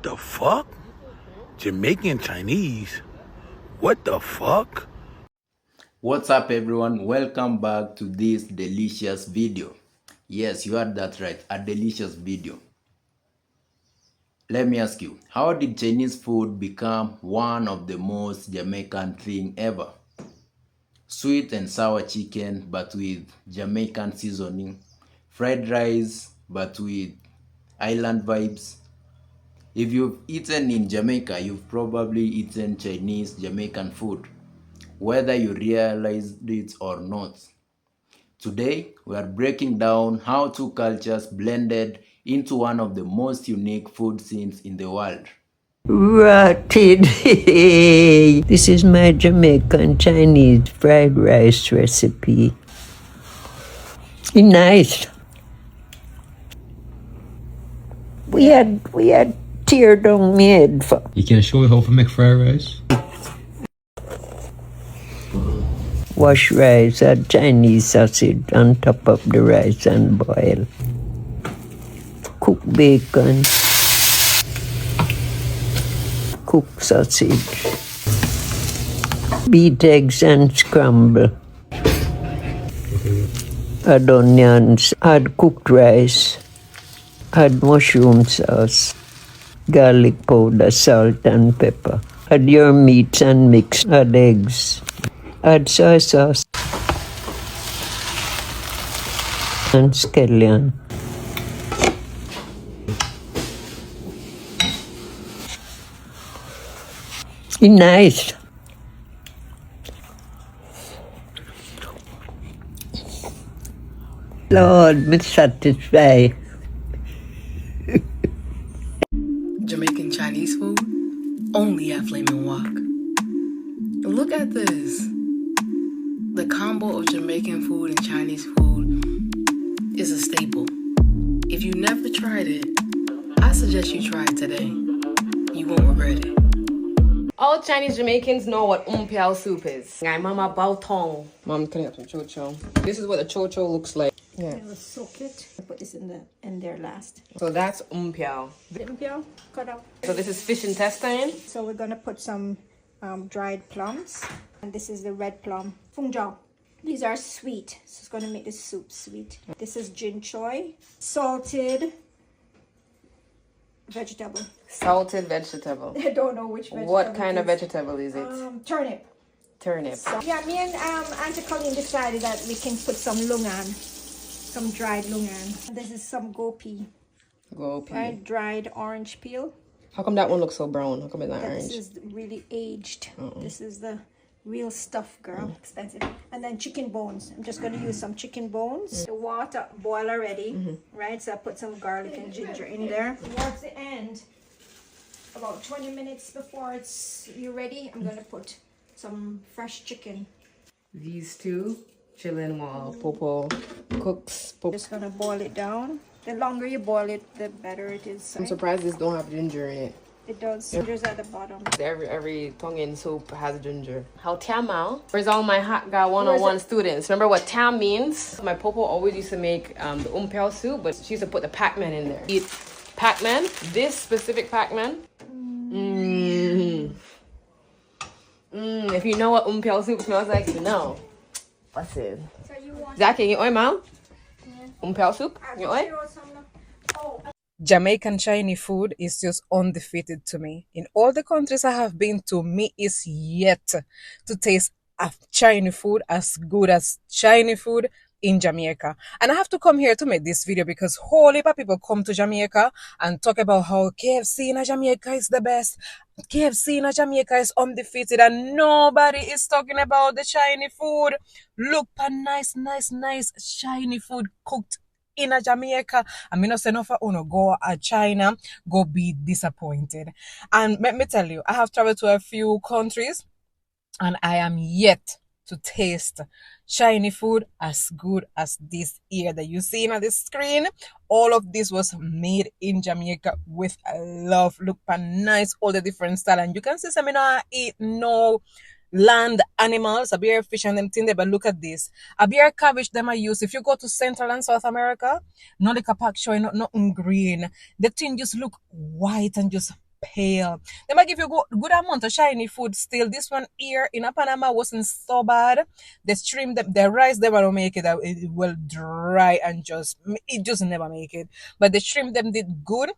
What the fuck? Jamaican Chinese? What the fuck? What's up everyone, welcome back to this delicious video. Yes, you heard that right, a delicious video. Let me ask you, how did Chinese food become one of the most Jamaican thing ever? Sweet and sour chicken but with Jamaican seasoning, fried rice but with island vibes. If you've eaten in Jamaica, you've probably eaten Chinese Jamaican food, whether you realized it or not. Today, we are breaking down how two cultures blended into one of the most unique food scenes in the world. Rotted. This is my Jamaican Chinese fried rice recipe. Nice. We had tear down made for. You can show me how to make fried rice? Wash rice, add Chinese sausage on top of the rice and boil. Cook bacon. Cook sausage. Beat eggs and scramble. Add onions, add cooked rice, add mushroom sauce, garlic powder, salt and pepper. Add your meats and mix, add eggs. Add soy sauce and scallion. Nice. Lord, me satisfied. Jamaican Chinese food only at Flaming Walk. Look at this. The combo of Jamaican food and Chinese food is a staple. If you never tried it, I suggest you try it today. You won't regret it. All Chinese Jamaicans know what umpiao soup is. My mama bao tong. Mom, can you have some chocho? This is what the chocho looks like. Yeah. We'll soak it. I'll put this in there last. So that's umpiao. Lumpia, cut up. So this is fish intestine. So we're gonna put some dried plums, and this is the red plum. Fung jiao. These are sweet, so it's gonna make the soup sweet. This is gin choy, salted vegetable. Salted vegetable. I don't know which vegetable. What kind of vegetable is it? Turnip. Turnip. So, yeah, me and Auntie Colleen decided that we can put some lungan, some dried lungan. And this is some gopi. Gopi. Right, dried orange peel. How come that one looks so brown? How come it's not orange? This is really aged. This is the real stuff, girl. Expensive. And then chicken bones. I'm just going to use some chicken bones. The water boil already, right? So I put some garlic and ginger in there. Towards the end, about 20 minutes before you're ready, I'm going to put some fresh chicken. These two chilling while Popo cooks. Just going to boil it down. The longer you boil it, the better it is. I'm surprised this don't have ginger in it. It does. Ginger's at the bottom. Every Tongan soup has ginger. How Tiamao? Where's all my Hakka one-on-one students? Remember what Tam means? My Popo always used to make the umpiao soup, but she used to put the Pac-Man in there. Eat Pac-Man, this specific Pac-Man. If you know what umpiao soup smells like, you know. What's it? So you want Zaki, you oi, mom? Umpiao soup? You oi? Jamaican Chinese food is just undefeated to me. In all the countries I have been to, me is yet to taste a Chinese food as good as Chinese food in Jamaica. And I have to come here to make this video because whole heap of people come to Jamaica and talk about how KFC in Jamaica is the best. KFC in Jamaica is undefeated and nobody is talking about the Chinese food. Look for nice Chinese food cooked in a Jamaica. I mean, not say no for uno go a China, go be disappointed. And let me tell you, I have traveled to a few countries and I am yet to taste Chinese food as good as this here that you see on the screen. All of this was made in Jamaica with love. Look for nice, all the different style. And you can see some I eat no land animals, a beer fish and them thing there, but look at this. A beer cabbage them I use. If you go to Central and South America, not like a pack showing nothing green. The thing just look white and just pale. They might give you good amount of shiny food still. This one here in Panama wasn't so bad. The stream, the rice, they will make it, it will dry and it just never make it. But the shrimp them did good.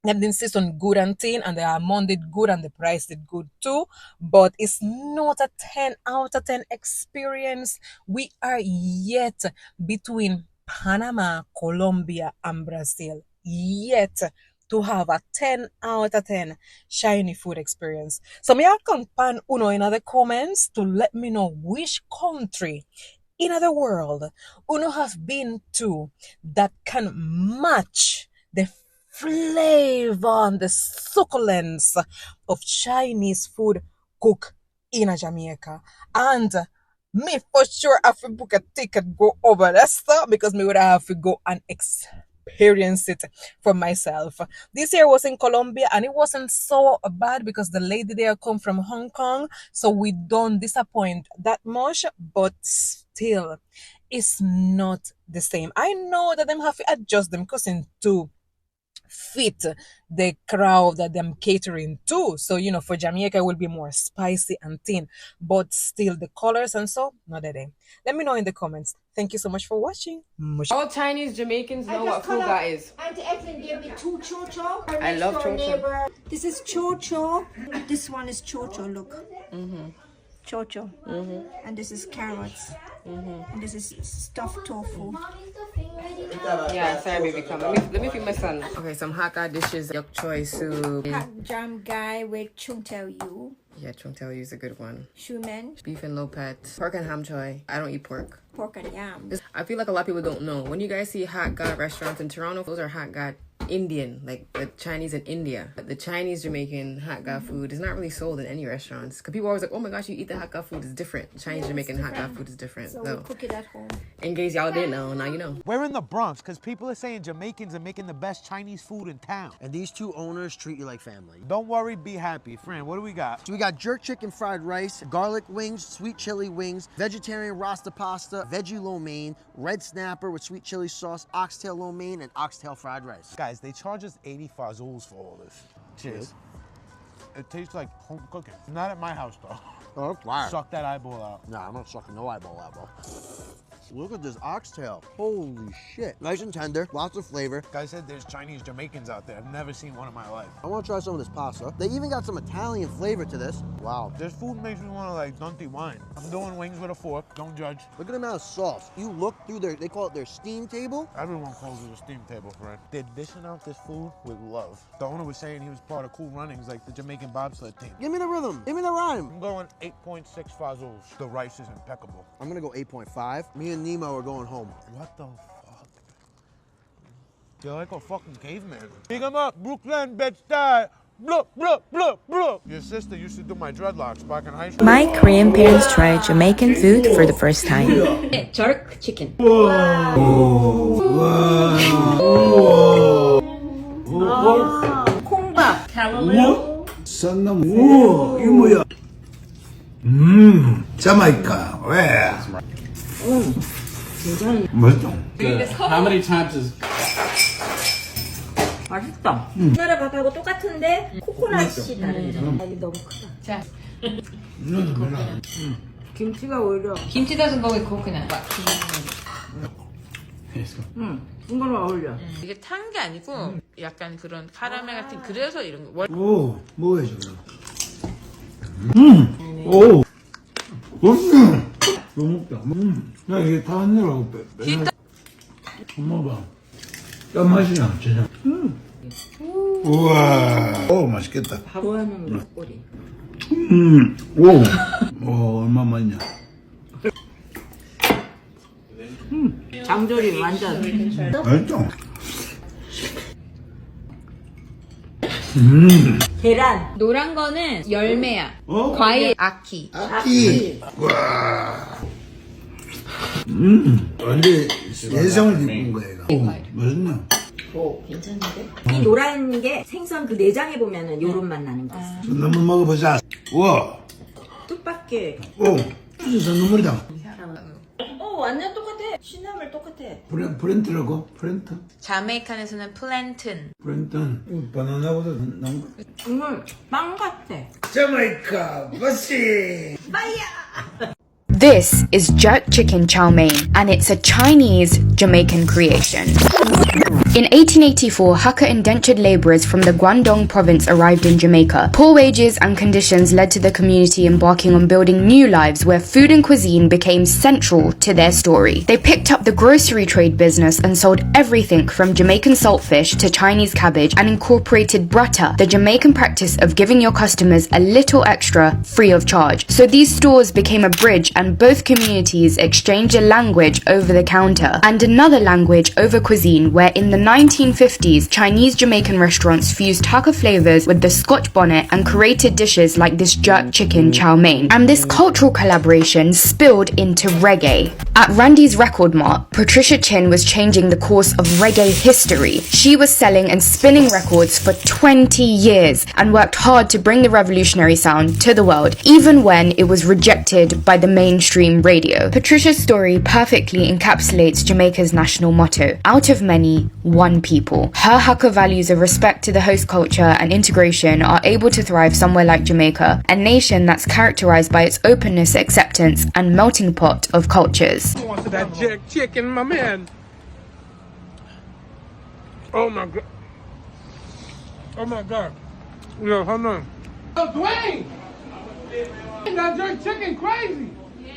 Them didn't season good and thin, and the amount did good, and the price did good too. But it's not a 10 out of 10 experience. We are yet between Panama, Colombia, and Brazil. Yet to have a 10 out of 10 shiny food experience. So may I come pan uno in the comments to let me know which country in the world uno have been to that can match the flavor and the succulence of Chinese food cooked in Jamaica. And me for sure have to book a ticket, go over there, so because me would have to go and experience it for myself. This year was in Colombia and it wasn't so bad because the lady there come from Hong Kong, so we don't disappoint that much, but still it's not the same. I know that them have to adjust them cousin to fit the crowd that them catering to. So, you know, for Jamaica, it will be more spicy and thin, but still the colors and so, not a day. Let me know in the comments. Thank you so much for watching. All Chinese Jamaicans know what fuga is. Auntie Evelyn gave me 2 chocho. I love chocho. This is chocho. This one is chocho, look. Chocho. And this is carrots. And this is stuffed tofu. Yeah, sorry, baby, come. Let me feed my son. Okay, some Hakka dishes, yuk choy soup. Hot jam guy with chung tell you. Yeah, chung tell you is a good one. Shumen. Beef and lopet. Pork and ham choy. I don't eat pork. Pork and yam. I feel like a lot of people don't know. When you guys see Hakka restaurants in Toronto, those are Hakka Indian, like the Chinese in India. The Chinese Jamaican Hakka food is not really sold in any restaurants. Because people are always like, oh my gosh, you eat the Hakka food, it's different. Chinese Jamaican Hakka food is different. So we cook it at home. In case y'all didn't know, now you know. We're in the Bronx because people are saying Jamaicans are making the best Chinese food in town. And these 2 owners treat you like family. Don't worry, be happy. Fran, what do we got? So we got jerk chicken fried rice, garlic wings, sweet chili wings, vegetarian rasta pasta, veggie lo mein, red snapper with sweet chili sauce, oxtail lo mein, and oxtail fried rice. Guys, they charge us 80 fazools for all this. Cheers. It tastes like home cooking. Not at my house, though. Oh, that's fire. Suck that eyeball out. Nah, I'm not sucking no eyeball out, bro. Look at this oxtail. Holy shit. Nice and tender, lots of flavor. Guy said there's Chinese Jamaicans out there. I've never seen one in my life. I want to try some of this pasta. They even got some Italian flavor to this. Wow. This food makes me want to like Dunty wine. I'm doing wings with a fork. Don't judge. Look at the amount of sauce. You look through they call it their steam table. Everyone calls it a steam table, friend. They're dishing out this food with love. The owner was saying he was part of Cool Runnings, like the Jamaican bobsled team. Give me the rhythm. Give me the rhyme. I'm going 8.6 fazools. The rice is impeccable. I'm going to go 8.5. Me and Nemo are going home. What the fuck? You're like a fucking caveman. Pick him up, Brooklyn, Bed-Stuy. Blah, blah, blah, blah. Your sister used to do my dreadlocks back in high school. My Korean parents tried Jamaican food for the first time. Jerk chicken. 콩밥. Callaloo. 썬놈. 오, 이거 뭐야? 자마이카. 왜? 맛있다. How many times is 맛있다. 우리나라 밥하고 똑같은데 코코넛이 다르네. 이게 너무 크다. 자. 김치가 오히려 김치 doesn't go with coconut. 이거랑 어울려. 이게 탄 게 아니고 약간 그런 카라멜 같은 그래서 이런 거. 오, 먹어야지 그럼. 오, 너무 먹다. 야 이게 다 하느라고 빼. 엄마 봐. 짠맛이야 진짜. 우와. 오 맛있겠다. 좋아하는 목걸이. 오, 얼마 많냐. 장조림 완전. 맛있죠. 계란. 노란 거는 열매야. 과일. 아키. 와. 완전 예상을 딛는 거야 이거. 맛있네. 오, 괜찮은데? 이 노란 게 생선 그 내장에 보면은 요런 맛 나는 거. 선눈물 먹어보자. 우와. 뜻밖의. 오, 진짜 선눈물이다. 오, 완전 똑같아. 시나물 똑같아. 브렌트라고? 브렌트? 자메이칸에서는 플랜튼. 브렌튼. 바나나보다 난 빵 같아. 자메이카 버시. This is jerk chicken chow mein, and it's a Chinese Jamaican creation. In 1884, Hakka indentured laborers from the Guangdong province arrived in Jamaica. Poor wages and conditions led to the community embarking on building new lives where food and cuisine became central to their story. They picked up the grocery trade business and sold everything from Jamaican saltfish to Chinese cabbage and incorporated brata, the Jamaican practice of giving your customers a little extra free of charge. So these stores became a bridge and both communities exchanged a language over the counter and another language over cuisine, where in the 1950s, Chinese Jamaican restaurants fused Hakka flavors with the Scotch bonnet and created dishes like this jerk chicken chow mein. And this cultural collaboration spilled into reggae. At Randy's Record Mart, Patricia Chin was changing the course of reggae history. She was selling and spinning records for 20 years and worked hard to bring the revolutionary sound to the world, even when it was rejected by the mainstream radio. Patricia's story perfectly encapsulates Jamaica's national motto, out of many, one people. Her Hakka values of respect to the host culture and integration are able to thrive somewhere like Jamaica, a nation that's characterized by its openness, acceptance, and melting pot of cultures. That jerk chicken, my man. Oh my god. Oh my god. Yo, hold on. Oh, Dwayne! That jerk chicken crazy.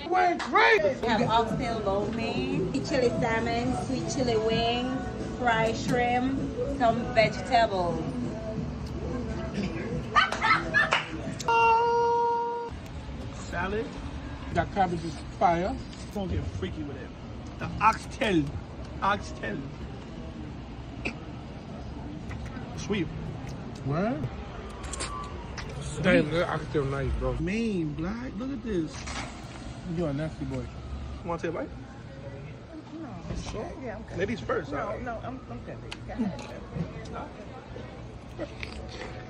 Dwayne crazy. We have oxtail lo mein, sweet chili salmon, sweet chili wings, fried shrimp, some vegetables. Salad. That cabbage is fire. Don't get freaky with it. The oxtail. Oxtail. Sweet. What? Damn, that oxtail nice, bro. Main black. Look at this. You're a nasty boy. You want to take a bite? No. Sure. Yeah, I'm good. Ladies first. No, I'm good. Go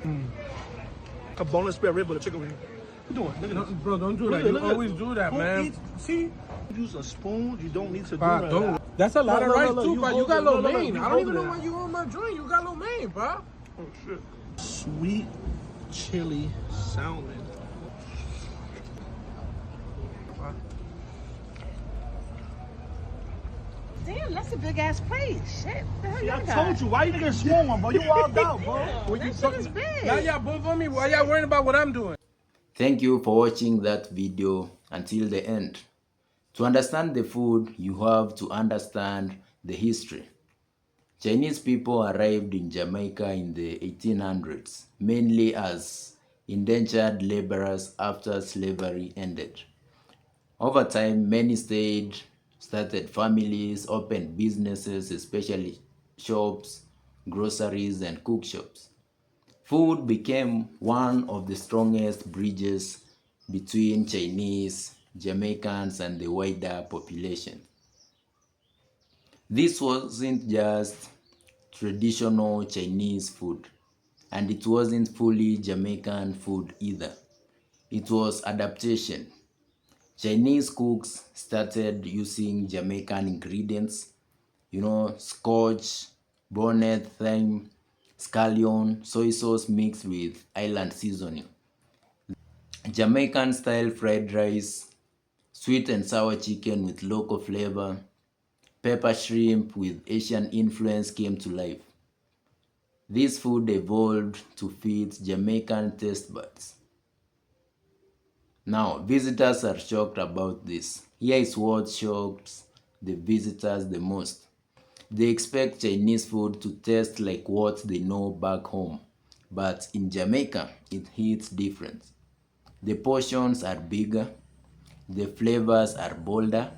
ahead. A boneless spare rib with a chicken wing. What you doing? Look at this. Bro, don't do that. You always do that, man. See? Use a spoon. You don't need to do that. Don't. That's a lot of rice, too, bro. You got lo mein. I don't even know why you on my joint. You got lo mein, bro. Oh, shit. Sweet chili salmon. Damn, that's a big ass plate. Shit. The hell See, y'all I got? told you. Why you get a small one, bro? You wild out, bro. That shit is big. Now y'all both on me. Why y'all worrying about what I'm doing? Thank you for watching that video until the end. To understand the food, you have to understand the history. Chinese people arrived in Jamaica in the 1800s, mainly as indentured laborers after slavery ended. Over time, many stayed, started families, opened businesses, especially shops, groceries, and cookshops. Food became one of the strongest bridges between Chinese, Jamaicans, and the wider population. This wasn't just traditional Chinese food, and it wasn't fully Jamaican food either. It was adaptation. Chinese cooks started using Jamaican ingredients, scotch, bonnet, thyme, scallion, soy sauce mixed with island seasoning. Jamaican style fried rice, sweet and sour chicken with local flavor, pepper shrimp with Asian influence came to life. This food evolved to fit Jamaican taste buds. Now, visitors are shocked about this. Here is what shocks the visitors the most. They expect Chinese food to taste like what they know back home. But in Jamaica, it hits different. The portions are bigger, the flavors are bolder,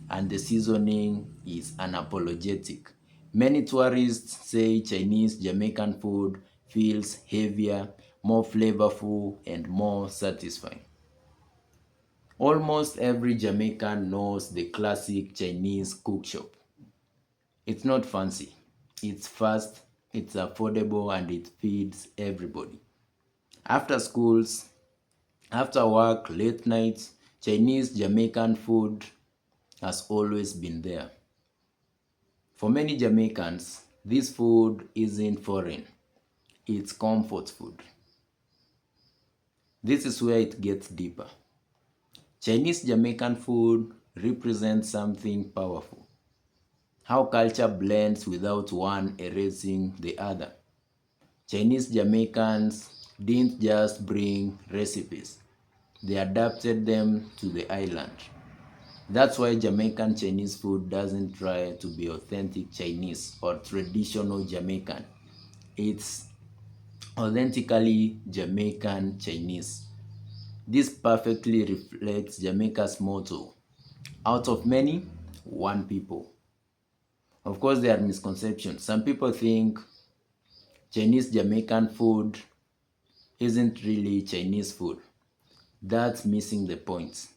and the seasoning is unapologetic. Many tourists say Chinese Jamaican food feels heavier, more flavorful, and more satisfying. Almost every Jamaican knows the classic Chinese cookshop. It's not fancy, it's fast, it's affordable, and it feeds everybody. After schools, after work, late nights, Chinese Jamaican food has always been there. For many Jamaicans, this food isn't foreign, it's comfort food. This is where it gets deeper. Chinese Jamaican food represents something powerful. How culture blends without one erasing the other. Chinese Jamaicans didn't just bring recipes, they adapted them to the island. That's why Jamaican Chinese food doesn't try to be authentic Chinese or traditional Jamaican. It's authentically Jamaican Chinese. This perfectly reflects Jamaica's motto, out of many, one people. Of course, there are misconceptions. Some people think Chinese Jamaican food isn't really Chinese food. That's missing the point.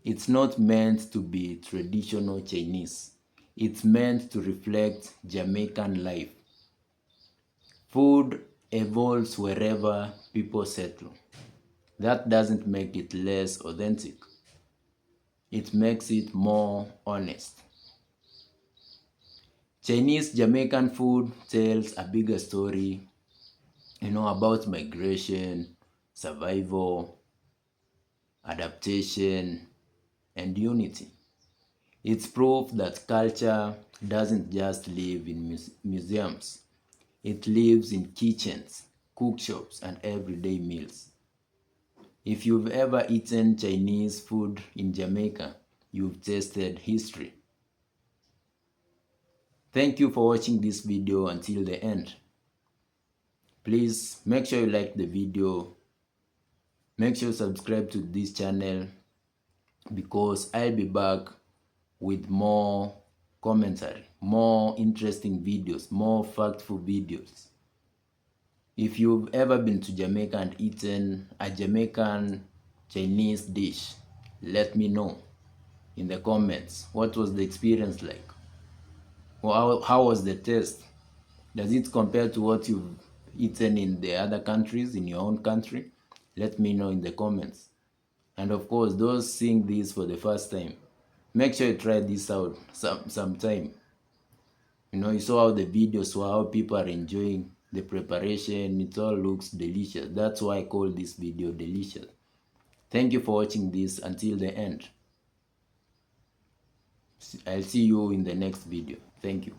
It's not meant to be traditional Chinese. It's meant to reflect Jamaican life. Food evolves wherever people settle. That doesn't make it less authentic. It makes it more honest. Chinese Jamaican food tells a bigger story, about migration, survival, adaptation, and unity. It's proof that culture doesn't just live in museums. It lives in kitchens, cookshops, and everyday meals. If you've ever eaten Chinese food in Jamaica, you've tasted history. Thank you for watching this video until the end. Please make sure you like the video. Make sure you subscribe to this channel because I'll be back with more commentary, more interesting videos, more factful videos. If you've ever been to Jamaica and eaten a Jamaican Chinese dish, let me know in the comments. What was the experience like? How was the taste? Does it compare to what you've eaten in the other countries, in your own country? Let me know in the comments. And of course, those seeing this for the first time, make sure you try this out sometime. You saw how the videos were, how people are enjoying the preparation. It all looks delicious. That's why I call this video delicious. Thank you for watching this until the end. I'll see you in the next video. Thank you.